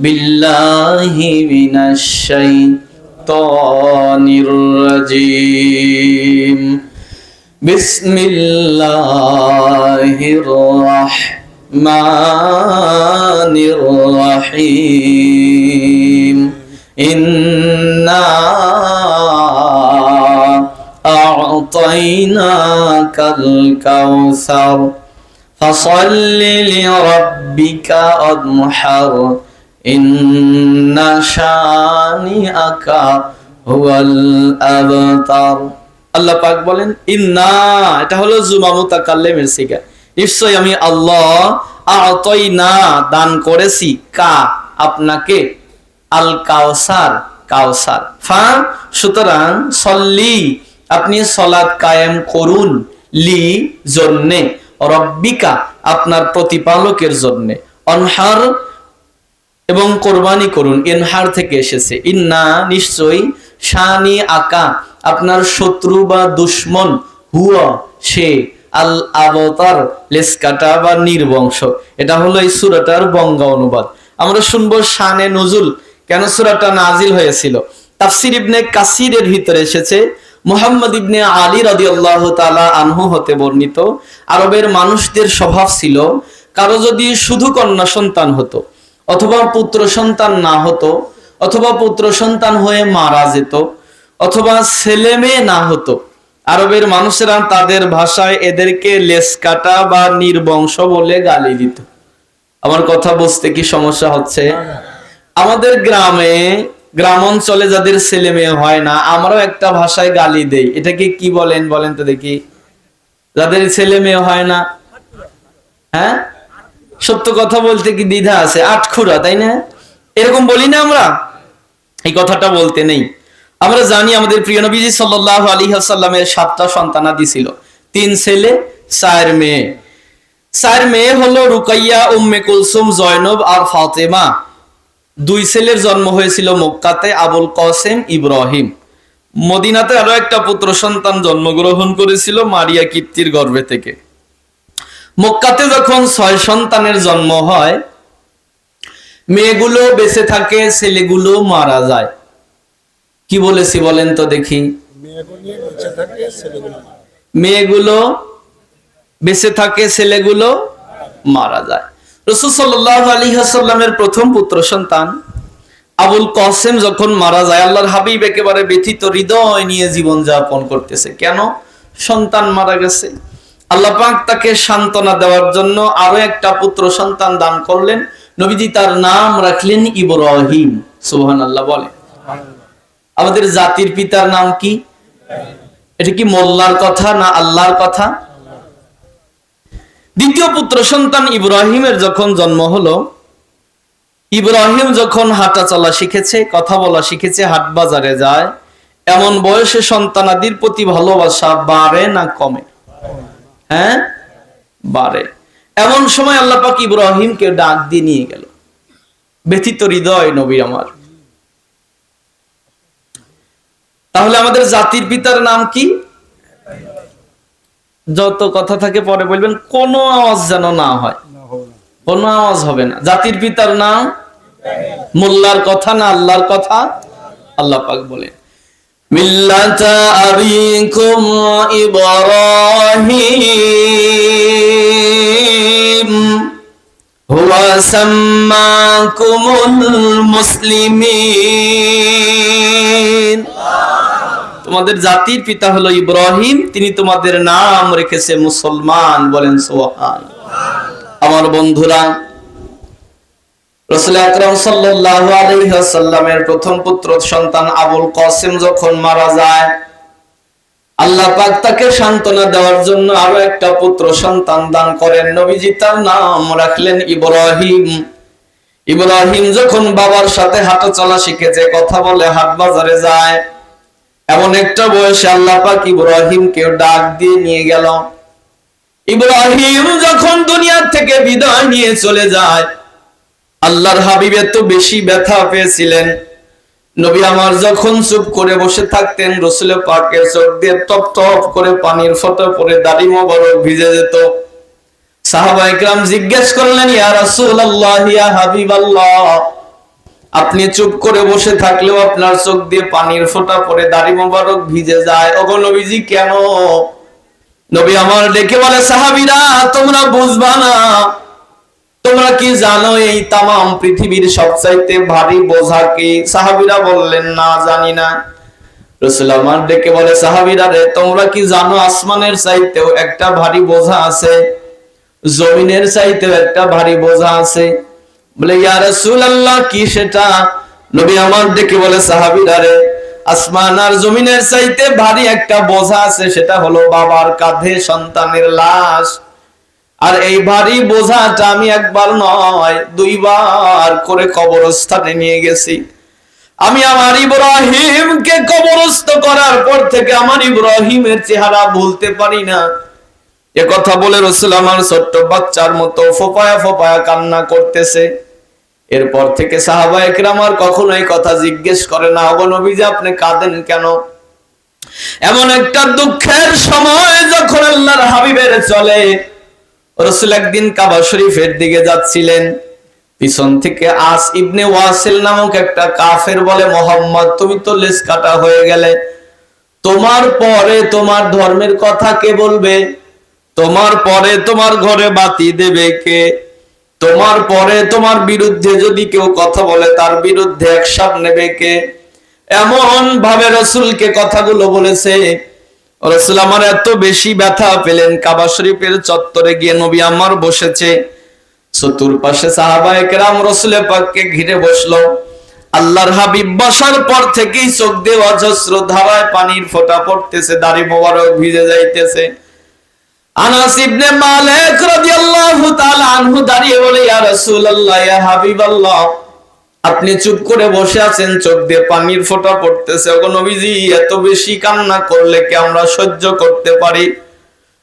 বিল্লাহি মিনাশ শাইতানির রাজিম। বিসমিল্লাহির রাহমানির রাহিম। ইন্না আ'তাইনাকাল কাউসার ফাসাল্লি লিরাব্বিকা ওয়ানহার ইন্না শানিআকা হুয়াল আবতার। আল্লাহ পাক বলেন ইন্না, এটা হলো জুমা মুতাকাল্লিমের সিগা। নিশ্চয় আমি আল্লাহ আ'তাইনা দান করেছি, কা আপনাকে, আল কাউসার কাউসার। ফা সুতরাং সল্লি আপনি সালাত কায়েম করুন, লি জন্যে, রব্বিকা আপনার প্রতিপালকের জন্যে, অনহার এবং কোরবানি করুন। ইনহার থেকে এসেছে। ইন্না নিশ্চয়ই, শানি আকা আপনার শত্রু বা দুশ্মন, হুয়া সে, আল আবতার লেসকাটা বা নির্বংশ। এটা হলো এই সূরাটার বঙ্গা অনুবাদ। আমরা শুনবো শানে নুজুল, কেন সূরাটা নাজিল হয়েছিল। তাফসীর ইবনে কাসিরের ভিতরে এসেছে মুহাম্মদ ইবনে আলী রাদিয়াল্লাহু তাআলা আনহু হতে বর্ণিত, আরবের মানুষদের স্বভাব ছিল, কারো যদি শুধু কন্যা সন্তান হতো, অথবা পুত্র সন্তান না হতো, অথবা পুত্র সন্তান হয়ে মারা যেত, অথবা ছেলে মেয়ে না হতো, আরবের মানুষেরা তাদের ভাষায় এদেরকে লেসকাটা বা নির্বংশ বলে গালি দিত। আমার কথা বুঝতে কি সমস্যা হচ্ছে? আমাদের গ্রামে, গ্রাম অঞ্চলে যাদের ছেলে মেয়ে হয় না, আমরাও একটা ভাষায় গালি দেই। এটাকে কি বলেন বলেন তো দেখি? যাদের ছেলে মেয়ে হয় না, হ্যাঁ, সত্য কথা বলতে কি দ্বিধা আছে? আটখুরা, তাই না? এরকম বলি না আমরা? এই কথাটা বলতে নেই। আমরা জানি আমাদের প্রিয় নবীজি সাল্লাল্লাহু আলাইহি ওয়াসাল্লামের 7টা সন্তানাদি ছিল, 3 ছেলে 4 মেয়ে। 4 মেয়ে হলো রুকাইয়া, উম্মে কুলসুম, জয়নব আর ফাতেমা। 2 ছেলের জন্ম হয়েছিল মক্কাতে, আবুল কাসেম, ইব্রাহিম। মদিনাতে আরো একটা পুত্র সন্তান জন্মগ্রহণ করেছিল মারিয়া কিপ্তির গর্ভে থেকে। মক্কাতে যখন 6 সন্তানের জন্ম হয়, মেয়েগুলো বেঁচে থাকে, ছেলেগুলো মারা যায়। কি বলেছি বলেন তো দেখি? মেয়েগুলো বেঁচে থাকে, ছেলেগুলো মারা যায়। রাসূল সাল্লাল্লাহু আলাইহি ওয়াসাল্লামের প্রথম পুত্র সন্তান আবুল কাসেম যখন মারা যায়, আল্লাহর হাবিব একেবারে ব্যথিত হৃদয় নিয়ে জীবন যাপন করতেছে। কেন? সন্তান মারা গেছে। আল্লাহ পাক তাকে সান্ত্বনা দেওয়ার জন্য আরো একটা পুত্র সন্তান দান করলেন। নবীজি তার নাম রাখলেন ইব্রাহিম। সুবহানাল্লাহ বলে। আমাদের জাতির পিতার নাম কি? এটা কি মোল্লার কথা না আল্লাহর কথা? দ্বিতীয় পুত্র সন্তান ইব্রাহিমের যখন জন্ম হলো, ইব্রাহিম যখন হাঁটা চলা শিখেছে, কথা বলা শিখেছে, হাট বাজারে যায়, এমন বয়সে সন্তানাদির প্রতি ভালোবাসা বাড়ে না কমে? হ্যাঁ, বাড়ে। এমন সময় আল্লাহ পাক ইব্রাহিমকে ডাক দিয়ে নিয়ে গেল। ব্যথিত হৃদয় নবী আমার। তাহলে আমাদের জাতির পিতার নাম কি? যত কথা থাকে পরে বলবেন, কোন আওয়াজ যেন না হয়, কোন আওয়াজ হবে না। জাতির পিতার নাম মোল্লার কথা না আল্লাহর কথা? আল্লাহ পাক বলেন মিল্লাতা আবিকুম ইব্রাহিম হুয়া সাম্মাকুমুল মুসলিমিন। তোমাদের জাতির পিতা হলো ইব্রাহিম, তিনি তোমাদের নাম রেখেছে মুসলমান। বলেন সুবহানাল্লাহ। আমার বন্ধুরা, রাসূল আকরাম সাল্লাল্লাহু আলাইহি ওয়াসাল্লামের প্রথম পুত্র সন্তান আবুল কাসেম যখন মারা যায়, আল্লাহ পাক তাকে সান্ত্বনা দেওয়ার জন্য আরো একটা পুত্র সন্তান দান করেন। নবীজি তার নাম রাখলেন ইব্রাহিম। ইব্রাহিম যখন বাবার সাথে হাঁটা চলা শিখেছে, কথা বলে, হাট বাজারে যায়, এমন একটা বয়সে আল্লাহ পাক ইব্রাহিমকে ডাক দিয়ে নিয়ে গেল। ইব্রাহিম যখন দুনিয়া থেকে বিদায় নিয়ে চলে যায়, আল্লাহর হাবিব এত বেশি ব্যথা পেয়েছিলেন, নবী আমার যখন চুপ করে বসে থাকতেন, রাসূল পাকের চোখ দিয়ে টপ টপ করে পানির ফোঁটা পড়ে দাড়ি মোবারক ভিজে যেত। সাহাবায়ে কেরাম জিজ্ঞেস করলেন, ইয়া রাসূলুল্লাহ, ইয়া হাবিবাল্লাহ, আপনি চুপ করে বসে থাকলেও আপনার চোখ দিয়ে পানির ফোঁটা পড়ে দাড়ি মোবারক ভিজে যায়। ওগো নবীজি কেন? নবী আমার ডেকে বলে, সাহাবীরা তোমরা বুঝবা না, তোমরা কি জানো এই তামাম পৃথিবীর সবচাইতে ভারী বোঝা কি? সাহাবীরা বললেন, না জানি না। রাসূল আমার ডেকে বলে, সাহাবীরা রে, তোমরা কি জানো আসমানের চাইতেও একটা ভারী বোঝা আছে, জমিনের চাইতেও একটা ভারী বোঝা আছে? বলে, ইয়া রাসূলুল্লাহ কি সেটা? নবী আমার ডেকে বলে, সাহাবীরা রে, আসমান আর জমিনের চাইতে ভারী একটা বোঝা আছে, সেটা হলো বাবার কাঁধে সন্তানের লাশ। আর এই ভারী বোঝাটা আমি একবার নয় 2 বার করে কবরস্থানে নিয়ে গেছি। আমি আমার ইব্রাহিমকে কবরস্থ করার পর থেকে আমার ইব্রাহিমের চেহারা ভুলতে পারি না। এ কথা বলে রাসূল আমার ছোট্ট বাচ্চার মতো ফোপায়া ফোপায়া কান্না করতেছে। এরপর থেকে সাহাবায়ে কেরাম আর কখনো এই কথা জিজ্ঞেস করে না, ওগো নবীজি আপনি কাঁদেন কেন? এমন একটা দুঃখের সময় যখন আল্লাহর হাবিবের চলে। রাসূল একদিন কাবা শরীফের দিকে যাচ্ছিলেন, পিছন থেকে আস ইবনে ওয়াসিল নামক একটা কাফের বলে, মোহাম্মদ তুমি তো লেজ কাটা হয়ে গেলে, তোমার পরে তোমার ধর্মের কথা কে বলবে? তোমার পরে তোমার ঘরে বাতি দেবে কে? তোমার পরে তোমার বিরুদ্ধে যদি কেউ কথা বলে তার বিরুদ্ধে অ্যাকশন নেবে কে? এমন ভাবে রাসূলকে কথাগুলো বলেছে। রাসূল আমার এত বেশি ব্যথা পেলেন, কাবা শরীফের চত্বরে গিয়ে নবী আমার বসেছে, চতুর্পাশে সাহাবায়ে কেরাম রাসূল পাককে ঘিরে বসলো। আল্লাহর হাবিব বসার পর থেকেই চোখ দিয়ে অজস্র ধারায় পানির ফোঁটা পড়তেছে, দাড়ি মোবারক ভিজে যাইতেছে। আনাস ইবনে মালিক রাদিয়াল্লাহু তাআলা আনহু দাঁড়িয়ে বলে, ইয়া রাসূলুল্লাহ, ইয়া হাবিবাল্লাহ, আপনি চুপ করে বসে আছেন, চোখ দিয়ে পানির ফোঁটা পড়তেছে, ওগো নবীজি এত বেশি কান্না করলে কি আমরা সহ্য করতে পারি?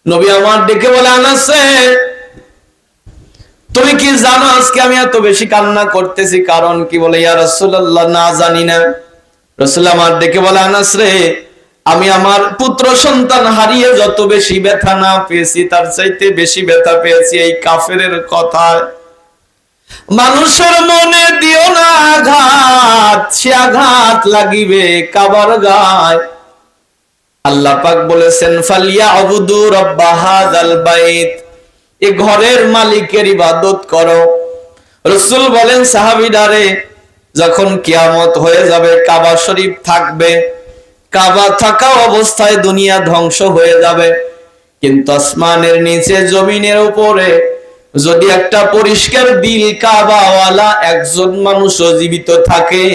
নবী আমার ডেকে বলে, আনাস তুমি কি জানো আজকে আমি এত বেশি কান্না করতেছি কারণ কি? বলে, ইয়া রাসূলুল্লাহ না জানি না। রাসূল আমার ডেকে বলে, আনাস রে, আমি আমার পুত্র সন্তান হারিয়ে যত বেশি ব্যথা না পেয়েছি তার চাইতে বেশি ব্যথা পেয়েছি এই কাফেরের কথায়। মানুষের মনে দিও না আঘাত, সে আঘাত লাগিবে কাবার গায়। আল্লাহ পাক বলেছেন, ফালিয়াবুদু রাব্ব হাযাল বাইত, এই ঘরের মালিকের ইবাদত করো। রাসূল বলেন, সাহাবীরা রে, যখন কিয়ামত হয়ে যাবে কাবা শরীফ থাকবে, কাবা থাকা অবস্থায় দুনিয়া ধ্বংস হয়ে যাবে, কিন্তু আসমানের নিচে জমিনের উপরে যদি একটা পরিষ্কার দিল কাবাওয়ালা একজন মানুষ জীবিত থাকে,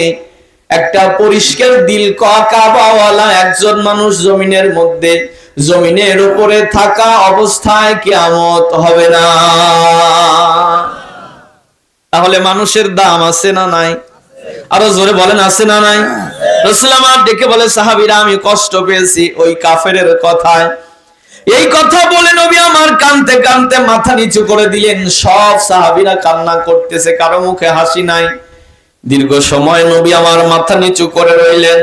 একটা পরিষ্কার দিল কাবাওয়ালা একজন মানুষ জমিনের মধ্যে, জমিনের উপরে থাকা অবস্থায় কিয়ামত হবে না। তাহলে মানুষের দাম আছে না নাই? আরো জোরে বলেন, আছে না নাই? রাসূল আমার ডেকে বলে, সাহাবীরা আমি কষ্ট পেয়েছি ওই কাফেরের কথায়। এই কথা বলে নবী আমার কাঁদতে কাঁদতে মাথা নিচু করে দিলেন। সব সাহাবীরা কান্না করতেছে, কারো মুখে হাসি নাই। দীর্ঘ সময় নবী আমার মাথা নিচু করে রইলেন।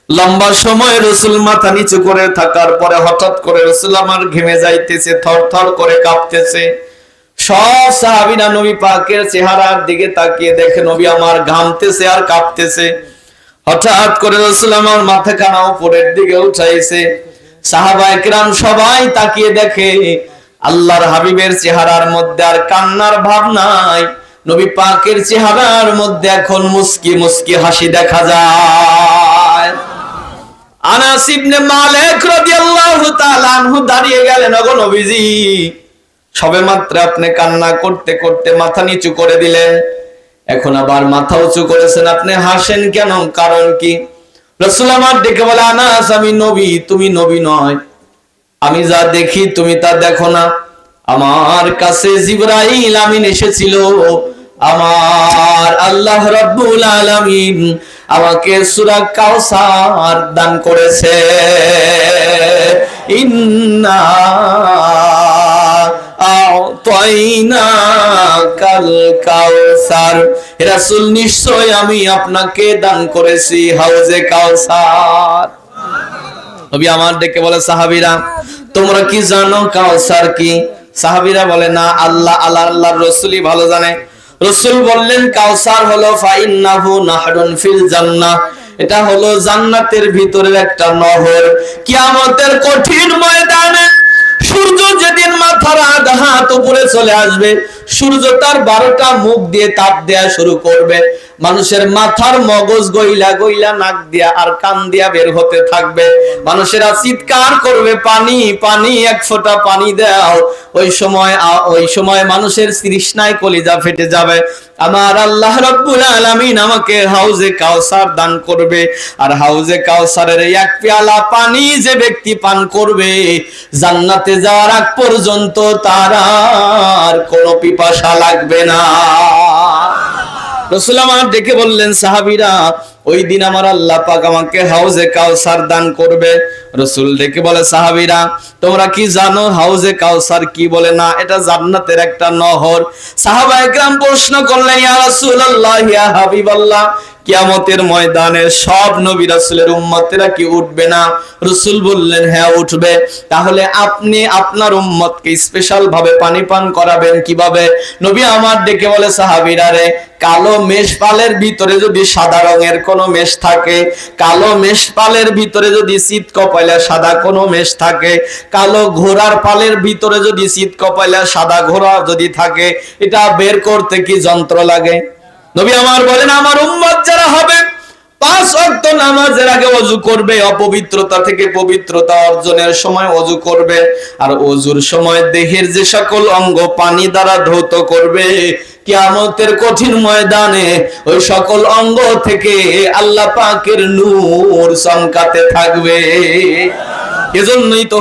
লম্বা সময় রাসূল মাথা নিচু করে থাকার পরে হঠাৎ করে রাসূল আমার ঘেমে যাইতেছে, থরথর করে কাঁপতেছে। সব সাহাবীরা নবী পাকের চেহারার দিকে তাকিয়ে দেখে নবী আমার ঘামতেছে আর কাঁপতেছে। হঠাৎ করে রাসূল আমার মাথাখানা উপরের দিকে উঠাইছে। সাহাবায়ে কেরাম সবাই তাকিয়ে দেখে আল্লাহর হাবিবের চেহারার মধ্যে আর কান্নার ভাব নাই, নবী পাকের চেহারার মধ্যে এখন মুস্কি মুস্কি হাসি দেখা যায়। আনাস ইবনে মালিক রাদিয়াল্লাহু তাআলা আনহু দাঁড়িয়ে গেলেন, ওগো নবীজি সবেমাত্র আপনি কান্না করতে করতে মাথা নিচু করে দিলেন, এখন আবার মাথা উঁচু করেছেন, আপনি হাসেন কেন? কারণ কি? রাসূল আমার ডেকে বলে, আনাস আমি নবী, তুমি নবী নয়। আমি যা দেখি তুমি তা দেখো না। আমার কাছে জিবরাইল আমিন এসেছিল, আমার আল্লাহ রাব্বুল আলামিন আমাকে সূরা কাউসার দান করেছে। ইন্না আ'তাইনাকাল কাউসার, রাসূল নিশ্চয় আমি আপনাকে দান করেছি হাউজে কাউসার। নবী আমার ডেকে বলে, সাহাবীরা তোমরা কি জানো কাউসার কি? সাহাবীরা বলে, না, আল্লাহর রাসূলই ভালো জানে। রাসূল বললেন কাউসার হলো ফাইন্নাহু নাহরুন ফিল জান্নাহ, এটা হলো জান্নাতের ভিতরের একটা নহর। কিয়ামতের কঠিন ময়দানে সূর্য যেদিন মাথার আধা হাত উপরে চলে আসবে, সূর্য তার 12টা মুখ দিয়ে তাপ দেয়া শুরু করবে, মানুষের মাথার মগজ গইলা গইলা নাক দিয়া আর কান দিয়া বের হতে থাকবে। মানুষেরা চিৎকার করবে পানি পানি, এক ফোঁটা পানি দাও। ওই সময় মানুষের তৃষ্ণায় কলিজা ফেটে যাবে। আমার আল্লাহ রাব্বুল আলামিন আমাকে হাউজে কাউসার দান করবে, আর হাউজে কাউসারের এক পেয়ালা পানি যে ব্যক্তি পান করবে, জান্নাতে যাওয়ার আগ পর্যন্ত তার আর কোনো পিপাসা লাগবে না। রাসূল আমার ডেকে বললেন, সাহাবীরা, ওই দিন আমার আল্লাহ পাক আমাকে হাউজে কাউসার দান করবে। রাসূল ডেকে বলে, সাহাবীরা, তোমরা কি জানো হাউজে কাউসার কি? বলে, না, এটা জান্নাতের একটা নহর। সাহাবায়ে কেরাম প্রশ্ন করলেন, ইয়া রাসূলুল্লাহ, ইয়া হাবিবাল্লাহ, কিয়ামতের ময়দানে সব নবী রাসূলের উম্মতেরা কি উঠবে না? রাসূল বললেন, হ্যাঁ উঠবে। তাহলে আপনি আপনার উম্মতকে স্পেশাল ভাবে পানি পান করাবেন কিভাবে? নবী আমার ডেকে বলে, সাহাবীরা রে, কালো মেষপালের ভিতরে যদি সাদা রঙের কোনো মেষ থাকে, কালো মেষপালের ভিতরে যদি শীত কপাইলা সাদা কোনো মেষ থাকে, কালো ঘোড়ার পালের ভিতরে যদি শীত কপাইলা সাদা ঘোড়া যদি থাকে, এটা বের করতে কি যন্ত্র লাগে? নবী আমার বলেন, আমার উম্মত যারা হবে 5 ওয়াক্ত নামাজের আগে ওযু করবে, অপবিত্রতা থেকে পবিত্রতা অর্জনের সময় ওযু করবে, আর ওযুর সময় দেহের যে সকল অঙ্গ পানি দ্বারা ধৌত করবে। কিয়ামতের কঠিন ময়দানে ওই সকল অঙ্গ থেকে আল্লাহ পাকের নূর চমকাতে থাকবে। এজন্যই তো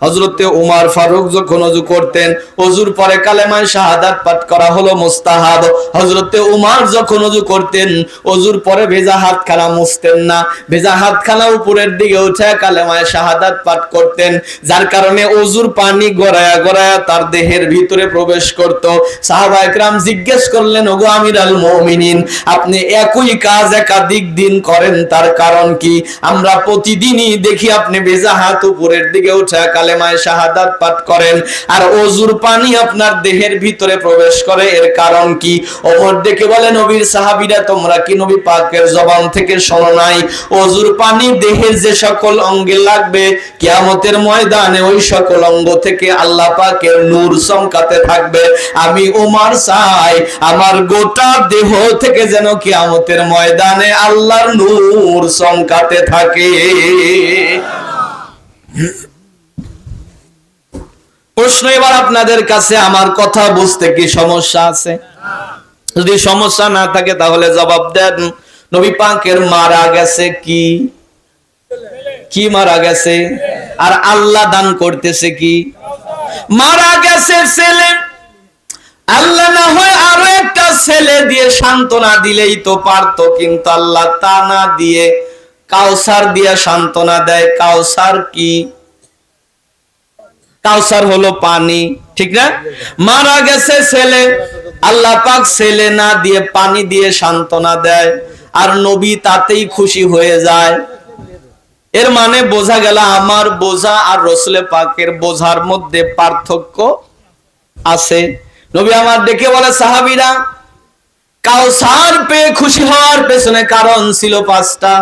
হযরতে উমর ফারুক যখন ওযু করতেন, ওযুর পরে কালেমায়ে শাহাদাত পাঠ করা হলো মুস্তাহাব। হযরতে উমর যখন ওযু করতেন, ওযুর পরে ভেজা হাতখানা মুছতেন না, ভেজা হাতখানা উপরের দিকে উঠে কালেমায়ে শাহাদাত পাঠ করতেন, যার কারণে ওযুর পানি গড়ায়া গড়ায়া তার দেহের ভিতরে প্রবেশ করত। সাহাবায়ে কেরাম জিজ্ঞেস করলেন, ওগো আমিরুল মুমিনিন, আপনি একই কাজ একাধিক দিন করেন, তার কারণ কি? আমরা প্রতিদিনই দেখি আপনি ভেজা হাত উপরের দিকে উঠে কালেমায়ে শাহাদাত পাঠ করেন, আর ওযুর পানি আপনার দেহের ভিতরে প্রবেশ করে, এর কারণ কি? ওমর ডেকে বলে, নবীর সাহাবীরা, তোমরা কি নবী পাকের জবান থেকে শোনো নাই? ওযুর পানি দেহের যে সকল অঙ্গে লাগবে, কিয়ামতের ময়দানে ওই সকল অঙ্গ থেকে আল্লাহ পাকের নূর চমকাতে থাকবে। আমি ওমর চাই আমার গোটা দেহ থেকে যেন কিয়ামতের ময়দানে আল্লাহর নূর চমকাতে থাকে। প্রশ্ন এবার আপনাদের কাছে, আমার কথা বুঝতে কি সমস্যা আছে? যদি সমস্যা না থাকে তাহলে জবাব দেন। নবী পাকের মারা গেছে কি? কি মারা গেছে? আর আল্লাহ দান করতেছে কি? মারা গেছে ছেলে। আল্লাহ না হয় আরো একটা ছেলে দিয়ে সান্ত্বনা দিলেই তো পারতো, কিন্তু আল্লাহ তা না দিয়ে কাউসার দিয়ে সান্ত্বনা দেয়। কাউসার কি? কাউসার হলো পানি, ঠিক না? মারা গেছে ছেলে, আল্লাহ পাক ছেলে না দিয়ে পানি দিয়ে সান্ত্বনা দেয়, আর নবী তাতেই খুশি হয়ে যায়। এর মানে বোঝা গেল আমার বোঝা আর রাসূল পাকের বোঝার মধ্যে পার্থক্য আছে। নবী আমার ডেকে বলে, সাহাবীরা, কাউসার পেয়ে খুশি হওয়ার পেছনে কারণ ছিল 5টা।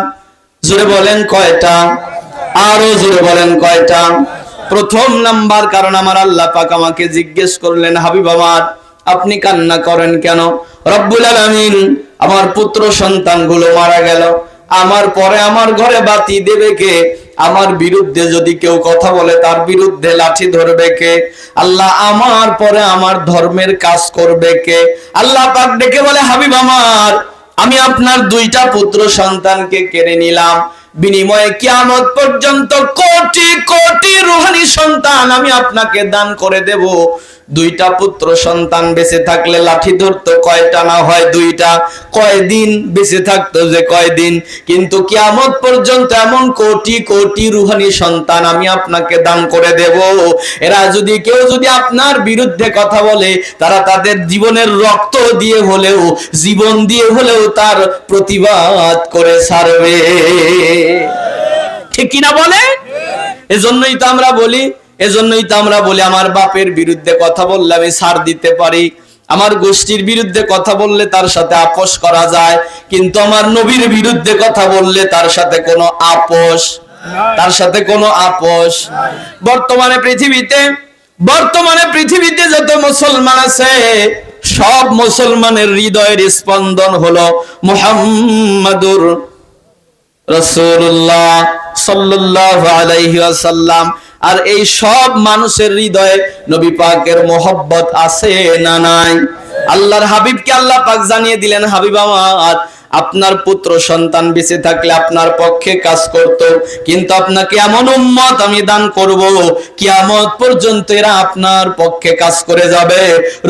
জোরে বলেন কয়টা? আরো জোরে বলেন কয়টা? প্রথম নাম্বার কারণ, আমার আল্লাহ পাক আমাকে জিজ্ঞেস করলেন, হাবিব আমার, আপনি কান্না করেন কেন? রব্বুল আলামিন, আমার পুত্র সন্তানগুলো মারা গেল, আমার পরে আমার ঘরে বাতি দেবে কে? আমার বিরুদ্ধে যদি কেউ কথা বলে তার বিরুদ্ধে লাঠি ধরবে কে? আল্লাহ, আমার পরে আমার ধর্মের কাজ করবে কে? আল্লাহ পাক ডেকে বলে, হাবিব আমার, আমি আপনার 2টা পুত্র সন্তানকে কেড়ে নিলাম, বিনিময়ে কিয়ামত পর্যন্ত কোটি কোটি রূহানি সন্তান আমি আপনাকে দান করে দেব। 2টা পুত্র সন্তান বেঁচে থাকলে লাঠি ধরতো কয়টা? না হয় 2টা। কয়দিন বেঁচে থাকতো? যে কয়দিন। কিন্তু কিয়ামত পর্যন্ত এমন কোটি কোটি রূহানি সন্তান আমি আপনাকে দান করে দেব, এরা কেউ যদি আপনার বিরুদ্ধে কথা বলে, তারা তাদের জীবনের রক্ত দিয়ে হলেও, জীবন দিয়ে হলেও তার প্রতিবাদ করে ছাড়বে। ঠিক কিনা বলে? এজন্যই তো আমরা বলি আমার বাপের বিরুদ্ধে কথা বললে আমি ছাড় দিতে পারি, আমার গোষ্ঠীর বিরুদ্ধে কথা বললে তার সাথে আপোষ করা যায়, কিন্তু আমার নবীর বিরুদ্ধে কথা বললে তার সাথে কোনো আপোষ, তার সাথে কোনো আপোষ। বর্তমানে পৃথিবীতে যত মুসলমান আছে, সব মুসলমানের হৃদয়ের স্পন্দন হলো মুহাম্মাদুর রাসূলুল্লাহ সাল্লাল্লাহু আলাইহি ওয়াসাল্লাম। আর এই সব মানুষের হৃদয়ে নবী পাকের মোহব্বত আছে না নাই? আল্লাহর হাবিবকে আল্লাহ পাক জানিয়ে দিলেন, হাবিব আমার, আপনার পুত্র সন্তান বেঁচে থাকলে আপনার পক্ষে কাজ করত, কিন্তু আপনাকে এমন উম্মত আমি দান করব, কিয়ামত পর্যন্ত এরা আপনার পক্ষে কাজ করে যাবে।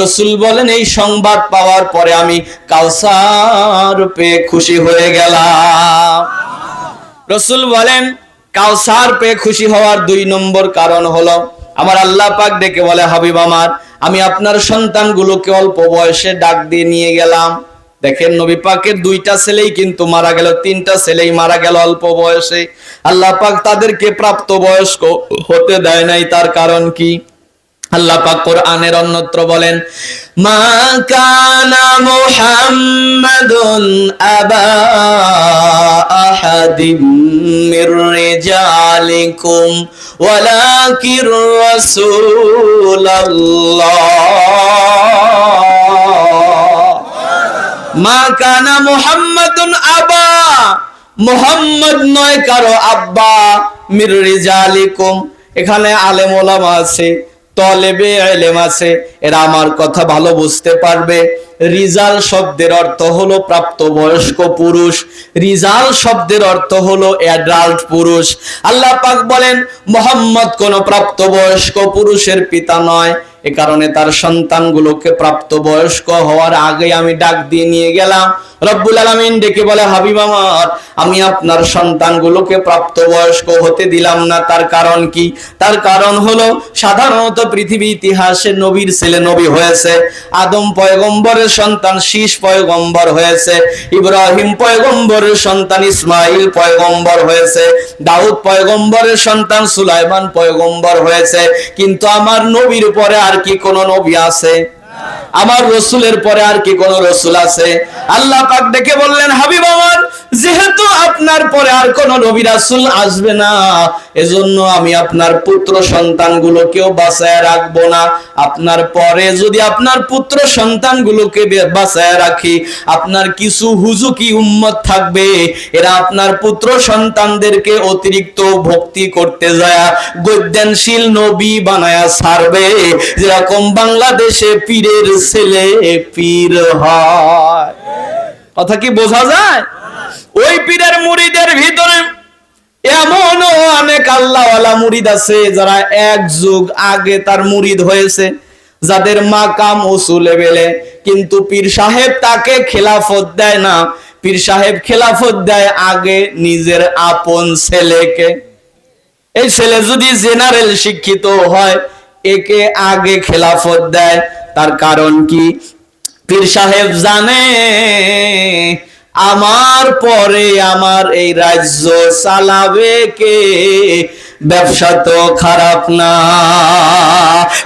রাসূল বলেন, এই সংবাদ পাওয়ার পরে আমি কাউসার পেয়ে খুশি হয়ে গেলাম। রাসূল বলেন, কাউসার পেয়ে খুশি হওয়ার 2 নম্বর কারণ হলো, আমার আল্লাহ পাক ডেকে বলে, হাবিব আমার, আমি আপনার সন্তানগুলোকে অল্প বয়সে ডাক দিয়ে নিয়ে গেলাম। দেখেন, নবী পাকের 2টা ছেলেই কিন্তু মারা গেল, 3টা ছেলেই মারা গেল অল্প বয়সে। আল্লাহ পাক তাদেরকে প্রাপ্ত বয়স্ক হতে দেয় নাই। তার কারণ কি? আল্লাহ পাক কোরআনের অন্যত্র বলেন, মা কানা মুহাম্মাদুন আবা আহাদিম মির রিজালিকুম ওয়ালাকির রাসূলুল্লাহ। মা কানা মুহাম্মাদুন আবা, মুহাম্মদ নয় কারো আব্বা, মির রিজালিকুম, এখানে আলেম ওলামা আছে, তলেবে ইলম আছে, এরা আমার কথা ভালো বুঝতে পারবে। রিজাল শব্দের অর্থ হলো প্রাপ্তবয়স্ক পুরুষ, রিজাল শব্দের অর্থ হলো অ্যাডাল্ট পুরুষ। আল্লাহ পাক বলেন, মুহাম্মদ কোনো প্রাপ্তবয়স্ক পুরুষের পিতা নয়, এ কারণে তার সন্তানগুলোকে প্রাপ্তবয়স্ক হওয়ার আগে আমি ডাক দিয়ে নিয়ে গেলাম। রব্বুল আলামিন ডেকে বলে, হাবিব আমার, আমি আপনার সন্তানগুলোকে প্রাপ্তবয়স্ক হতে দিলাম না। তার কারণ কি? তার কারণ হলো, সাধারণত পৃথিবী ইতিহাসে নবীর ছেলে নবী হয়েছে, আদম পয়গম্বরের সন্তান শীষ পয়গম্বর হয়েছে, ইব্রাহিম পয়গম্বরের সন্তান ইসমাইল পয়গম্বর হয়েছে, দাউদ পয়গম্বরের সন্তান সুলাইমান পয়গম্বর হয়েছে, কিন্তু আমার নবীর পরে আর কি কোনো নবী আছে? আমার রসুলের পরে আর কি কোন রসুল আছে? আল্লাহ পাক ডেকে বললেন, হাবিব আমার, যেহেতু আপনার পরে আর কোন নবী রাসূল আসবে না, এজন্য আমি আপনার পুত্র সন্তানগুলোকেও বাঁচায় রাখবো না। আপনার পরে যদি আপনার পুত্র সন্তানগুলোকে বাঁচায় রাখি, আপনার কিছু হুজুকি উম্মত থাকবে, এরা আপনার পুত্র সন্তানদেরকে অতিরিক্ত ভক্তি করতে যায় গদ্যানশীল নবী বানায়া ছাড়বে, যেরকম বাংলাদেশে পীরের ছেলে পীর হয়। কথা কি বোঝা যায়? ওই পীরের মুরিদের ভিতরে এমন অনেক আল্লাহওয়ালা মুরিদ আছে যারা এক যুগ আগে তার মুরিদ হয়েছে, যাদের মাকাম উঁচু লেভেলে, কিন্তু পীর সাহেব তাকে খেলাফত দেয় না। পীর সাহেব খেলাফত দেয় আগে নিজের আপন ছেলেকে। এই ছেলে যদি জেনারেল শিক্ষিত হয়, একে আগে খেলাফত দেয়। তার কারণ কি? পীর সাহেব জানে, আমার পরে আমার এই রাজ্য চালাবে কে? ব্যবসা তো খারাপ না।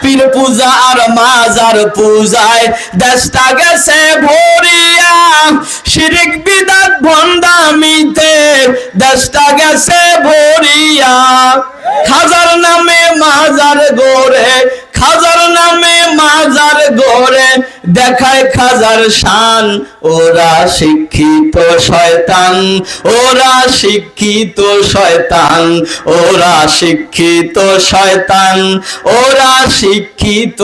পীর পূজা আর মাজার পূজায় দেশটা গেছে ভরিয়া, শিরিক বিদআত ভণ্ডামিতে দেশটা গেছে ভরিয়া। খাজার নামে মাজার গড়ে, খাজার নামে মাজার গড়ে দেখায় খাজার শান। ওরা শিক্ষিত শয়তান, ওরা শিক্ষিত শয়তান, ওরা শিক্ষিত শয়তান, ওরা শিক্ষিত